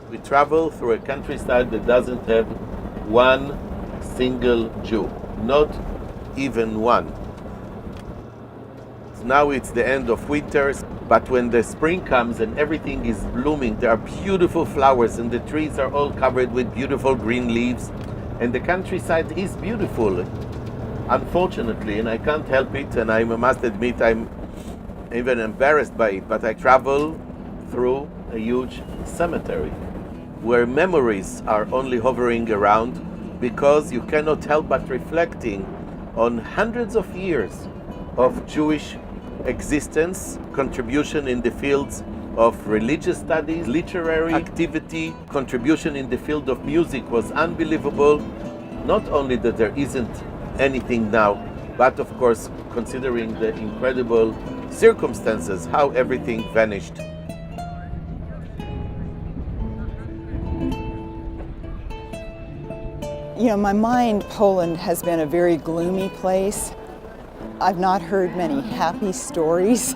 We travel through a countryside that doesn't have one single Jew, not even one. Now it's the end of winter, but when the spring comes and everything is blooming, there are beautiful flowers and the trees are all covered with beautiful green leaves, and the countryside is beautiful. Unfortunately, and I can't help it, and I must admit I'm even embarrassed by it, but I travel through a huge cemetery where memories are only hovering around, because you cannot help but reflecting on hundreds of years of Jewish existence, contribution in the fields of religious studies, literary activity, contribution in the field of music was unbelievable. Not only that there isn't anything now, but of course, considering the incredible circumstances, how everything vanished. You know, in my mind, Poland has been a very gloomy place. I've not heard many happy stories.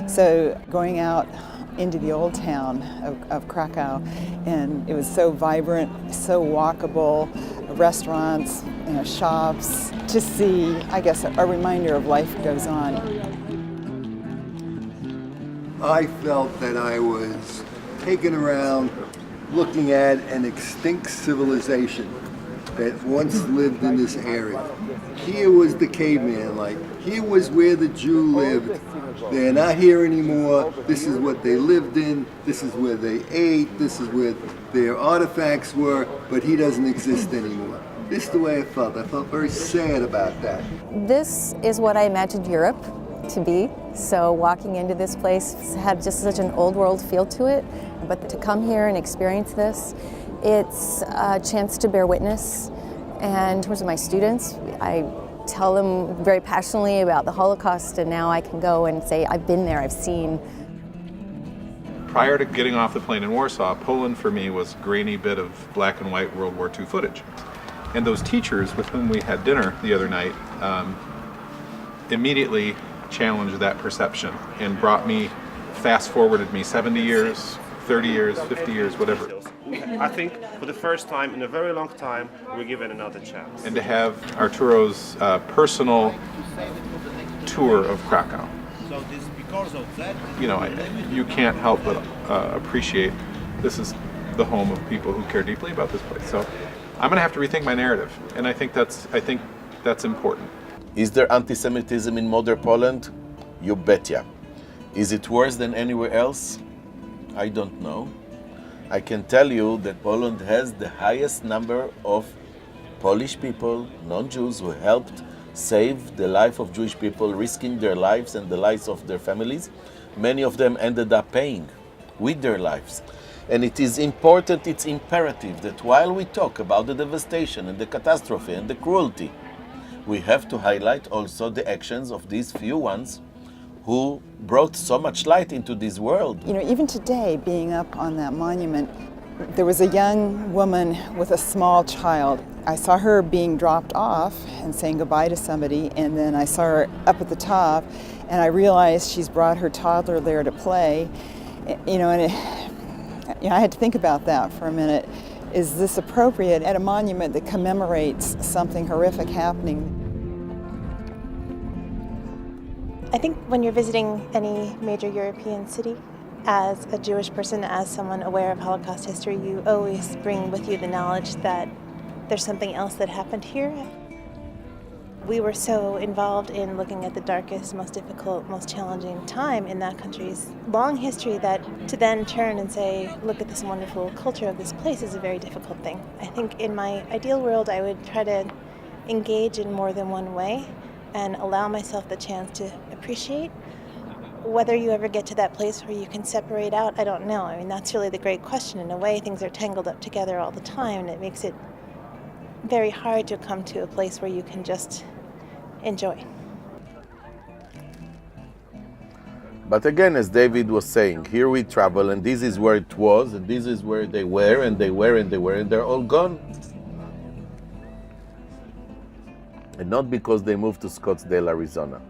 So going out into the old town of Krakow, and it was so vibrant, so walkable, restaurants, shops, to see, I guess, a reminder of life goes on. I felt that I was taken around looking at an extinct civilization that once lived in this area. Here was the caveman life. Here was where the Jew lived. They're not here anymore. This is what they lived in. This is where they ate. This is where their artifacts were, but he doesn't exist anymore. This is the way I felt. I felt very sad about that. This is what I imagined Europe to be. So walking into this place had just such an old world feel to it. But to come here and experience this, it's a chance to bear witness. And in terms of my students, I tell them very passionately about the Holocaust, and now I can go and say, I've been there, I've seen. Prior to getting off the plane in Warsaw, Poland for me was a grainy bit of black and white World War II footage. And those teachers with whom we had dinner the other night immediately challenged that perception and fast-forwarded me 70 years, 30 years, 50 years, whatever. I think for the first time in a very long time, we're given another chance. And to have Arturo's personal tour of Krakow. So this, because of that, You can't help but appreciate this is the home of people who care deeply about this place. So I'm going to have to rethink my narrative, and I think that's important. Is there anti-Semitism in modern Poland? You betcha. Is it worse than anywhere else? I don't know. I can tell you that Poland has the highest number of Polish people, non-Jews, who helped save the life of Jewish people, risking their lives and the lives of their families. Many of them ended up paying with their lives. And it is important, it's imperative that while we talk about the devastation and the catastrophe and the cruelty, we have to highlight also the actions of these few ones who brought so much light into this world. Even today, being up on that monument, there was a young woman with a small child. I saw her being dropped off and saying goodbye to somebody, and then I saw her up at the top, and I realized she's brought her toddler there to play. I had to think about that for a minute. Is this appropriate at a monument that commemorates something horrific happening? I think when you're visiting any major European city, as a Jewish person, as someone aware of Holocaust history, you always bring with you the knowledge that there's something else that happened here. We were so involved in looking at the darkest, most difficult, most challenging time in that country's long history that to then turn and say, look at this wonderful culture of this place is a very difficult thing. I think in my ideal world, I would try to engage in more than one way and allow myself the chance to appreciate. Whether you ever get to that place where you can separate out, I don't know. I mean, that's really the great question. In a way, things are tangled up together all the time, and it makes it very hard to come to a place where you can just enjoy. But again, as David was saying, here we travel, and this is where it was, and this is where they were, and they were, and they were, and they're all gone. And not because they moved to Scottsdale, Arizona.